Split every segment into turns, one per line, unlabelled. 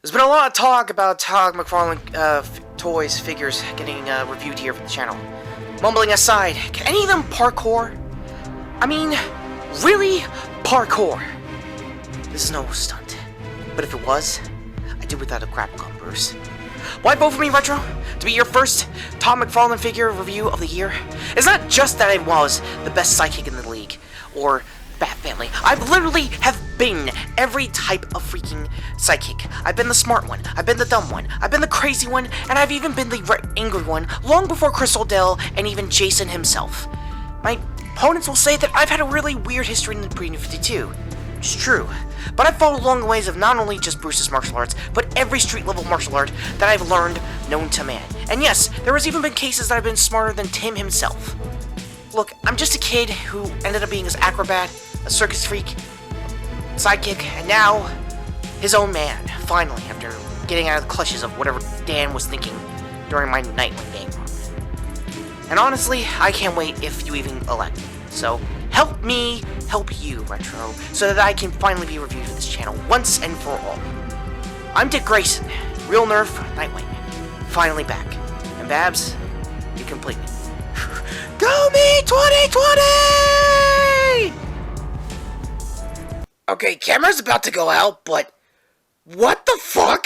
There's been a lot of talk about Todd McFarlane toys, figures getting reviewed here for the channel. Mumbling aside, can any of them parkour? I mean, really parkour? This is no stunt. But if it was, I do without a crap gun, Bruce. Why vote for me, Retro? To be your first Todd McFarlane figure review of the year? It's not just that I was the best sidekick in the league, or Bat Family. I've literally have been every type of freaking sidekick. I've been the smart one, I've been the dumb one, I've been the crazy one, and I've even been the angry one long before Chris O'Dell and even Jason himself. My opponents will say that I've had a really weird history in the Pre-New 52. It's true, but I've followed along the ways of not only just Bruce's martial arts, but every street-level martial art that I've learned known to man. And yes, there has even been cases that I've been smarter than Tim himself. Look, I'm just a kid who ended up being his acrobat, a circus freak, sidekick, and now his own man, finally, after getting out of the clutches of whatever Dan was thinking during my Nightwing game run. And honestly, I can't wait if you even elect me. So, help me help you, Retro, so that I can finally be reviewed for this channel once and for all. I'm Dick Grayson, Real Nerf Nightwing, finally back. And Babs, you complete me. Go me 2020! Okay, camera's about to go out, but what the fuck?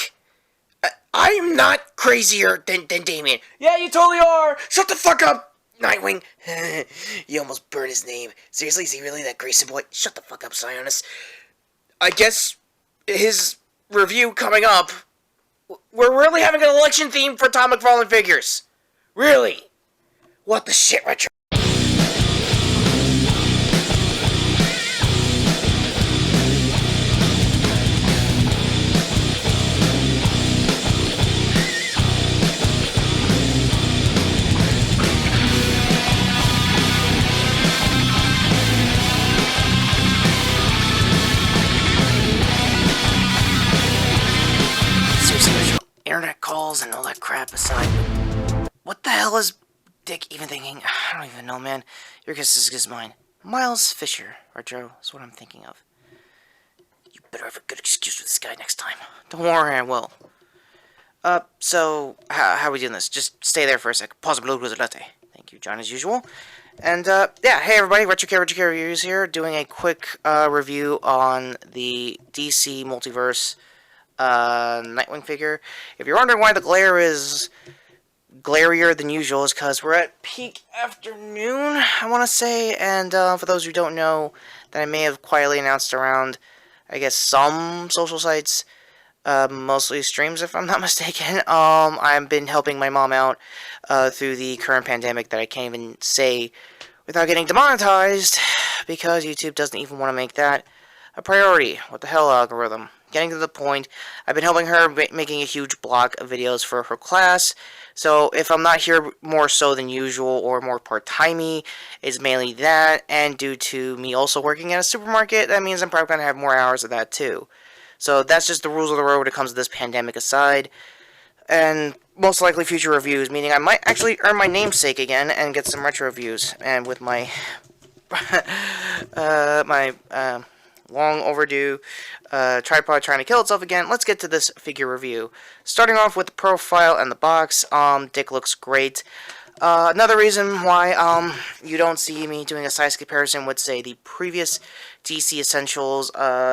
I am not crazier than Damien. Yeah, you totally are! Shut the fuck up, Nightwing. You almost burned his name. Seriously, is he really that Grayson boy? Shut the fuck up, Sionis. I guess his review coming up. We're really having an election theme for Todd McFarlane figures. Really? What the shit, Retro? Internet calls and all that crap aside, what the hell is Dick even thinking? I don't even know, man. Your guess is as mine. Miles Fisher, Retro, is what I'm thinking of. You better have a good excuse for this guy next time. Don't worry, I will. So, how are we doing this? Just stay there for a sec. Pause below with a latte. Thank you, John, as usual. And, yeah, hey everybody, Retrokid Reviews here, doing a quick, review on the DC Multiverse Nightwing figure. If you're wondering why the glare is glarier than usual, is because we're at peak afternoon, I want to say, and for those who don't know, that I may have quietly announced around, I guess, some social sites, mostly streams if I'm not mistaken, I've been helping my mom out through the current pandemic that I can't even say without getting demonetized, because YouTube doesn't even want to make that a priority. What the hell, algorithm? Getting to the point, I've been helping her making a huge block of videos for her class, so if I'm not here more so than usual or more part-timey, it's mainly that, and due to me also working at a supermarket, that means I'm probably going to have more hours of that too. So that's just the rules of the road when it comes to this pandemic aside, and most likely future reviews, meaning I might actually earn my namesake again and get some retro reviews, and with my long overdue tripod trying to kill itself again, let's get to this figure review. Starting off with the profile and the box, Dick looks great. Another reason why you don't see me doing a size comparison would say the previous DC Essentials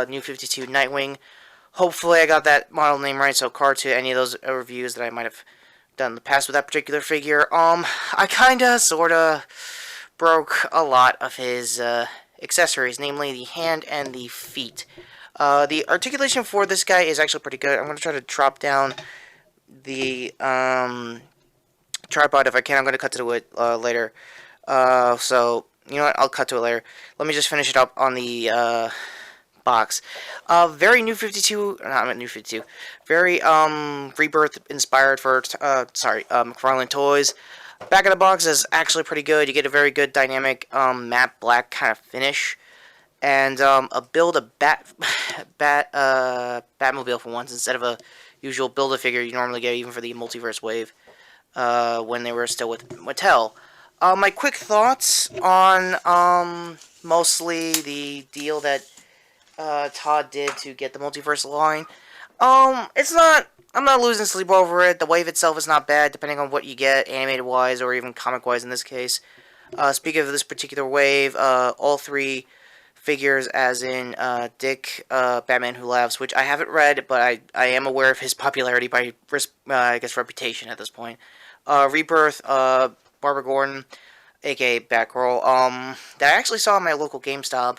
New 52 Nightwing. Hopefully I got that model name right, so card to any of those reviews that I might have done in the past with that particular figure. I kinda, sorta broke a lot of his accessories, namely the hand and the feet. The articulation for this guy is actually pretty good. I'm going to try to drop down the tripod if I can. I'm going to cut to it later. So, you know what? I'll cut to it later. Let me just finish it up on the box. Very New 52, not New 52, very Rebirth inspired for, McFarlane toys. Back of the box is actually pretty good. You get a very good dynamic matte black kind of finish, and a Batmobile for once instead of a usual Build-A-Figure you normally get even for the Multiverse wave when they were still with Mattel. My quick thoughts on mostly the deal that Todd did to get the Multiverse line. It's not. I'm not losing sleep over it. The wave itself is not bad, depending on what you get, animated-wise or even comic-wise in this case. Speaking of this particular wave, all three figures, as in Dick, Batman Who Laughs, which I haven't read, but I am aware of his popularity by, I guess, reputation at this point. Rebirth, Barbara Gordon, aka Batgirl, that I actually saw in my local GameStop.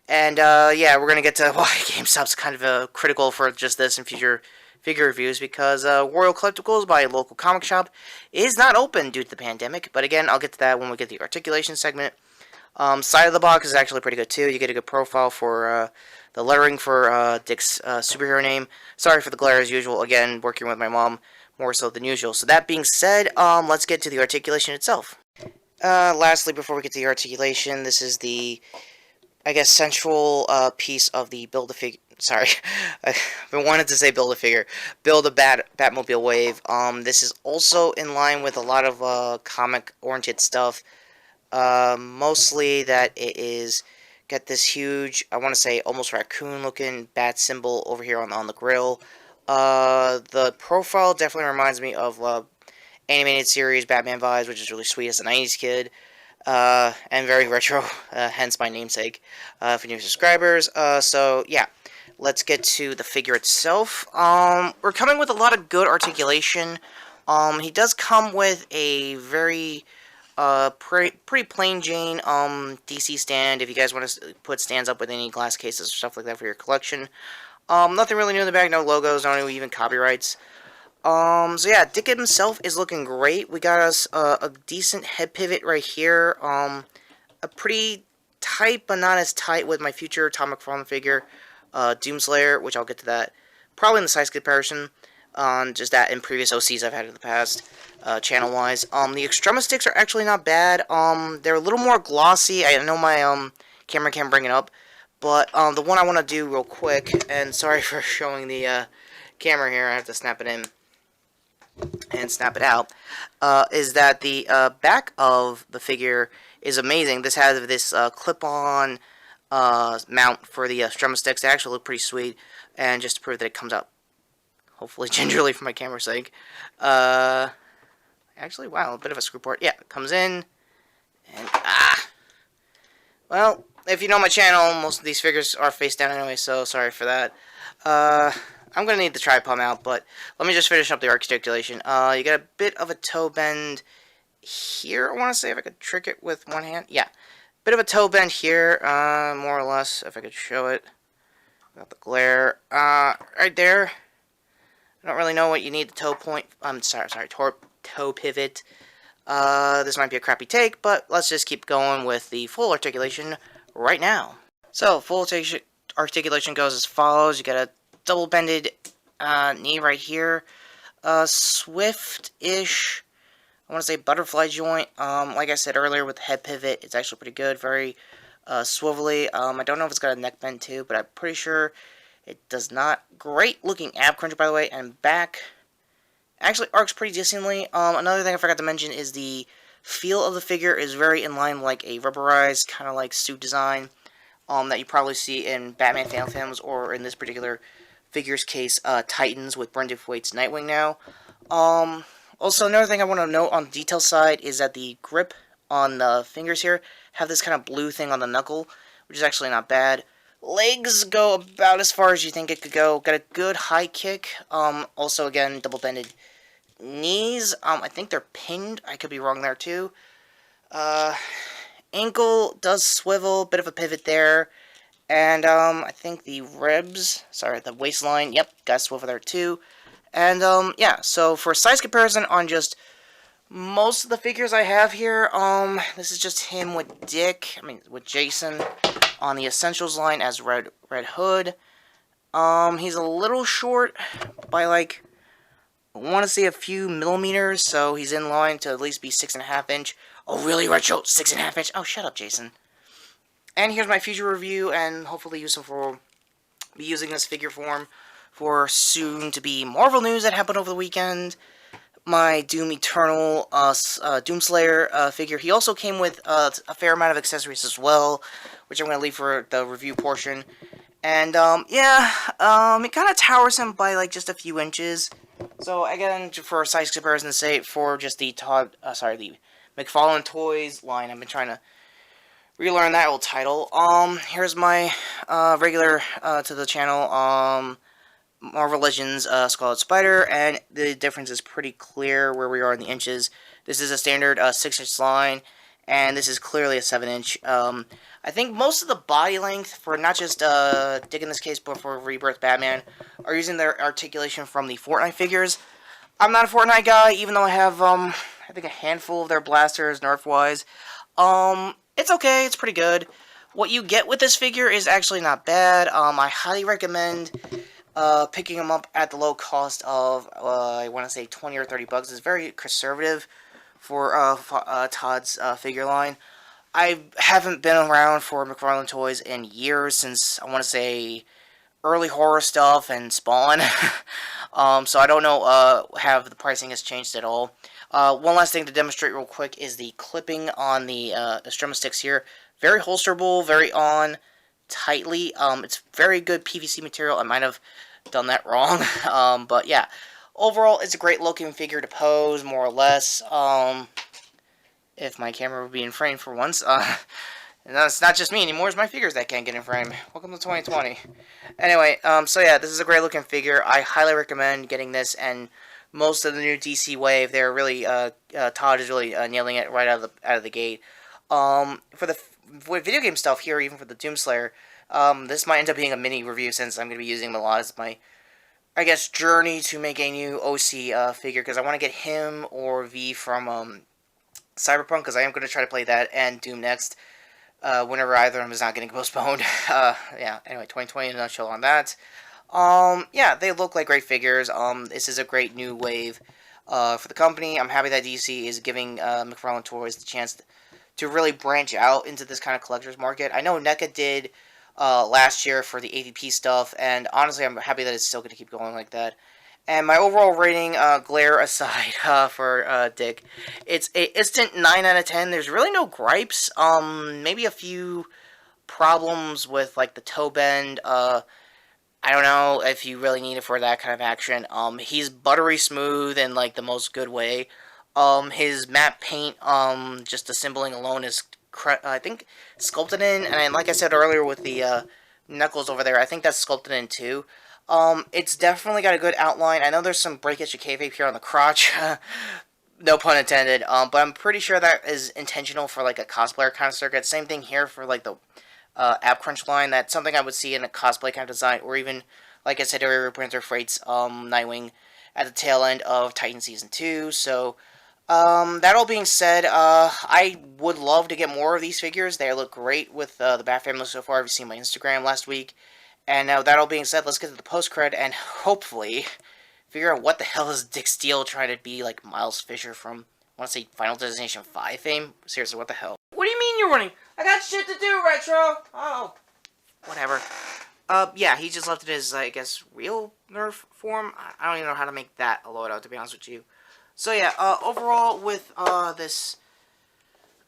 And, yeah, we're gonna get to why GameStop's kind of critical for just this in future figure reviews, because Royal Collectibles, by a local comic shop, is not open due to the pandemic. But again, I'll get to that when we get the articulation segment. Side of the box is actually pretty good too. You get a good profile for the lettering for Dick's superhero name. Sorry for the glare as usual. Again, working with my mom more so than usual. So that being said, let's get to the articulation itself. Lastly, before we get to the articulation, this is the, I guess, central piece of the Build-A-Figure. Sorry, I've been wanting to say Build-A-Figure. Batmobile wave. This is also in line with a lot of comic-oriented stuff. Mostly that it is got this huge, I want to say almost raccoon-looking bat symbol over here on the grill. The profile definitely reminds me of animated series Batman vibes, which is really sweet as a 90s kid. And very retro, hence my namesake, for new subscribers. So, yeah, let's get to the figure itself. We're coming with a lot of good articulation. He does come with a very, pretty plain Jane, DC stand, if you guys want to put stands up with any glass cases or stuff like that for your collection. Nothing really new in the bag, no logos, no even copyrights. So yeah, Dick himself is looking great. We got us a decent head pivot right here. A pretty tight, but not as tight with my future Tom McFarlane figure, Doomslayer, which I'll get to that probably in the size comparison. Just that in previous OCs I've had in the past, channel-wise. The Extrema sticks are actually not bad. They're a little more glossy. I know my camera can't bring it up, but the one I want to do real quick, and sorry for showing the camera here, I have to snap it in and snap it out, is that the back of the figure is amazing. This has this clip-on mount for the Extrema sticks. They actually look pretty sweet, and just to prove that it comes out hopefully gingerly for my camera's sake. Actually, wow, a bit of a screw part. Yeah, it comes in, and well, if you know my channel, most of these figures are face down anyway, so sorry for that. I'm going to need the tripod mount, but let me just finish up the articulation. You got a bit of a toe bend here, I want to say, if I could trick it with one hand. Yeah, bit of a toe bend here, more or less, if I could show it. Got the glare, right there. I don't really know what you need the toe point, toe pivot. This might be a crappy take, but let's just keep going with the full articulation right now. So, full articulation goes as follows. You got a double bended knee right here. Swift-ish, I want to say butterfly joint. Like I said earlier with the head pivot, it's actually pretty good. Very swivelly. I don't know if it's got a neck bend too, but I'm pretty sure it does not. Great looking ab crunch, by the way, and back actually arcs pretty decently. Another thing I forgot to mention is the feel of the figure is very in line like a rubberized kind of like suit design that you probably see in Batman fan films, or in this particular figure's case, Titans with Brendan Thwaites Nightwing now. Also, another thing I want to note on the detail side is that the grip on the fingers here have this kind of blue thing on the knuckle, which is actually not bad. Legs go about as far as you think it could go. Got a good high kick. Also, again, double bended knees. I think they're pinned. I could be wrong there too. Ankle does swivel, bit of a pivot there. And I think the ribs, the waistline, yep, got swivel there too. And yeah, so for size comparison on just most of the figures I have here, this is just him with with Jason on the Essentials line as Red Hood. He's a little short by like, I want to say a few millimeters, so he's in line to at least be 6.5 inch. Oh, really, Retro? 6.5 inch? Oh, shut up, Jason. And here's my future review, and hopefully be using this figure form for soon-to-be Marvel news that happened over the weekend. My Doom Eternal Doomslayer figure. He also came with a fair amount of accessories as well, which I'm going to leave for the review portion. And, yeah, it kind of towers him by, like, just a few inches. So, again, for size comparison's sake, for just the the Mcfarlane Toys line, I've been trying to relearn that old title. Here's my, regular, to the channel, Marvel Legends, Scarlet Spider, and the difference is pretty clear where we are in the inches. This is a standard, 6-inch line, and this is clearly a 7-inch. I think most of the body length, for not just, Dick in this case, but for Rebirth Batman, are using their articulation from the Fortnite figures. I'm not a Fortnite guy, even though I have, I think a handful of their blasters, nerf-wise. It's okay, it's pretty good. What you get with this figure is actually not bad. I highly recommend picking them up at the low cost of, I want to say 20 or 30 bucks. Is very conservative for Todd's figure line. I haven't been around for Mcfarlane Toys in years, since I want to say early horror stuff and Spawn. So I don't know have the pricing has changed at all. One last thing to demonstrate real quick is the clipping on the Estrema sticks here. Very holsterable, very on tightly. It's very good PVC material. I might have done that wrong. But yeah, overall, it's a great looking figure to pose, more or less. If my camera would be in frame for once. And it's not just me anymore, it's my figures that can't get in frame. Welcome to 2020. Anyway, so yeah, this is a great looking figure. I highly recommend getting this, and most of the new DC wave, they're really, Todd is really nailing it right out of the gate. For the video game stuff here, even for the Doomslayer, this might end up being a mini review, since I'm going to be using him a lot as my, I guess, journey to make a new OC figure, because I want to get him or V from Cyberpunk, because I am going to try to play that and Doom next, whenever either of them is not getting postponed. Yeah, anyway, 2020 in a nutshell on that. Yeah, they look like great figures. This is a great new wave for the company. I'm happy that DC is giving Mcfarlane Toys the chance to really branch out into this kind of collector's market. I know NECA did last year for the AVP stuff, and honestly, I'm happy that it's still going to keep going like that. And my overall rating, glare aside, for Dick, it's an instant 9 out of 10. There's really no gripes. Maybe a few problems with, like, the toe bend. I don't know if you really need it for that kind of action. He's buttery smooth in, like, the most good way. His matte paint, just the symboling alone is, I think, sculpted in. And like I said earlier with the knuckles over there, I think that's sculpted in too. It's definitely got a good outline. I know there's some breakage of kayfabe here on the crotch. No pun intended. But I'm pretty sure that is intentional for, like, a cosplayer kind of circuit. Same thing here for, like, the Ab Crunch line. That's something I would see in a cosplay kind of design, or even, like I said earlier, Printer Freight's Nightwing at the tail end of Titan Season 2. So, that all being said, I would love to get more of these figures. They look great with the Bat Family so far. If you've seen my Instagram last week. And now, that all being said, let's get to the post-cred, and hopefully figure out what the hell is Dick Steele trying to be like Miles Fisher from, I want to say, Final Destination 5 fame? Seriously, what the hell? What do you mean you're running? I got shit to do, Retro! Oh. Whatever. Yeah, he just left it as, I guess, real Nerf form. I don't even know how to make that a loadout, to be honest with you. So yeah, overall, with, this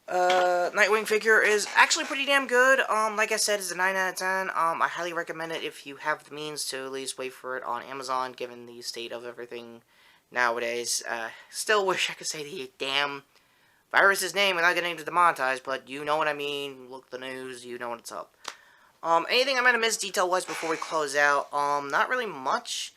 Nightwing figure is actually pretty damn good. Like I said, it's a 9 out of 10. I highly recommend it if you have the means to at least wait for it on Amazon, given the state of everything nowadays. Still wish I could say the damn virus's name without getting demonetized, but you know what I mean. Look the news, you know what's up. Anything I might have missed detail-wise before we close out? Not really much.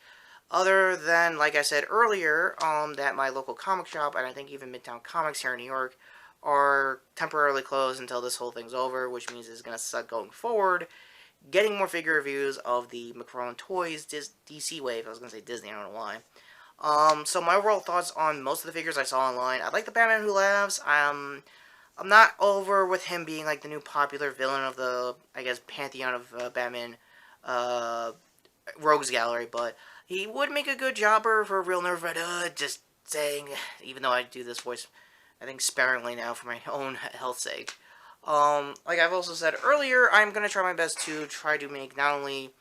Other than, like I said earlier, that my local comic shop, and I think even Midtown Comics here in New York, are temporarily closed until this whole thing's over, which means it's going to suck going forward. Getting more figure reviews of the Mcfarlane Toys DC wave. I was going to say Disney, I don't know why. So my overall thoughts on most of the figures I saw online. I like the Batman Who Laughs. I'm not over with him being like the new popular villain of the, I guess, pantheon of Batman Rogues Gallery, but he would make a good jobber for a real Nerf. Just saying, even though I do this voice, I think, sparingly now for my own health's sake. Like I've also said earlier, I'm going to try my best to try to make not only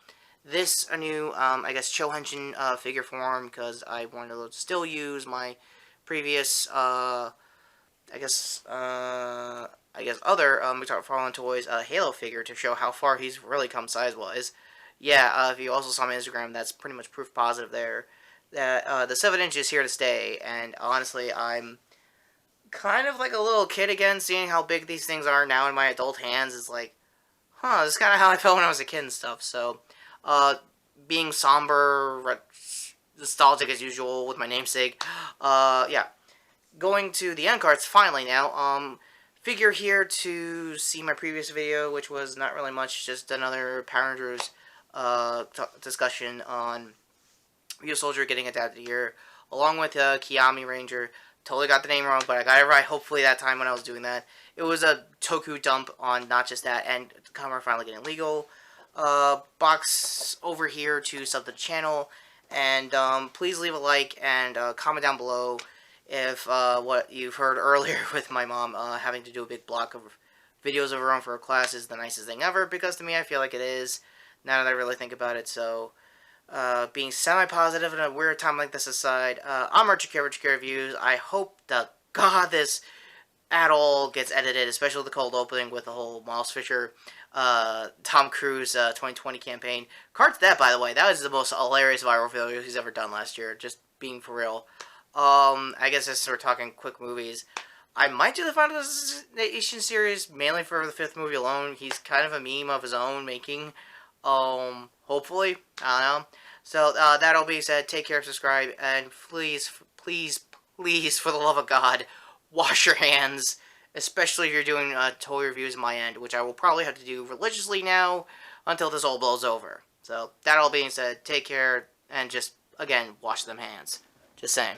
this a new, I guess, Chohenshin figure form, because I wanted to still use my previous, I guess other Mcfarlane Toys Halo figure to show how far he's really come size-wise. yeah, if you also saw my Instagram, that's pretty much proof positive there that the 7-inch is here to stay. And honestly, I'm kind of like a little kid again, seeing how big these things are now in my adult hands. Is like, huh, this is kind of how I felt when I was a kid and stuff. So, uh, being somber, nostalgic as usual with my namesake. Yeah, going to the end cards finally now. Figure here to see my previous video, which was not really much, just another Power Rangers discussion on Real Soldier getting adapted here, along with Kiami Ranger. Totally got the name wrong, but I got it right. Hopefully that time when I was doing that, it was a Toku dump on not just that, and Kamen finally getting legal. Box over here to sub to the channel, and please leave a like and comment down below if what you've heard earlier with my mom having to do a big block of videos of her own for her class is the nicest thing ever, because to me I feel like it is, now that I really think about it. So being semi-positive in a weird time like this aside, I'm Retrokid Reviews. I hope that God this at all gets edited, especially the cold opening with the whole Miles Fisher, Tom Cruise 2020 campaign. Cards that, by the way, that was the most hilarious viral video he's ever done last year, just being for real. I guess as we're talking quick movies, I might do the Final Destination series, mainly for the 5th movie alone. He's kind of a meme of his own making. Hopefully, I don't know. So, that all being said, take care, subscribe, and please, please, please, for the love of God, wash your hands, especially if you're doing toy reviews on my end, which I will probably have to do religiously now until this all blows over. So, that all being said, take care, and just, again, wash them hands. Just saying.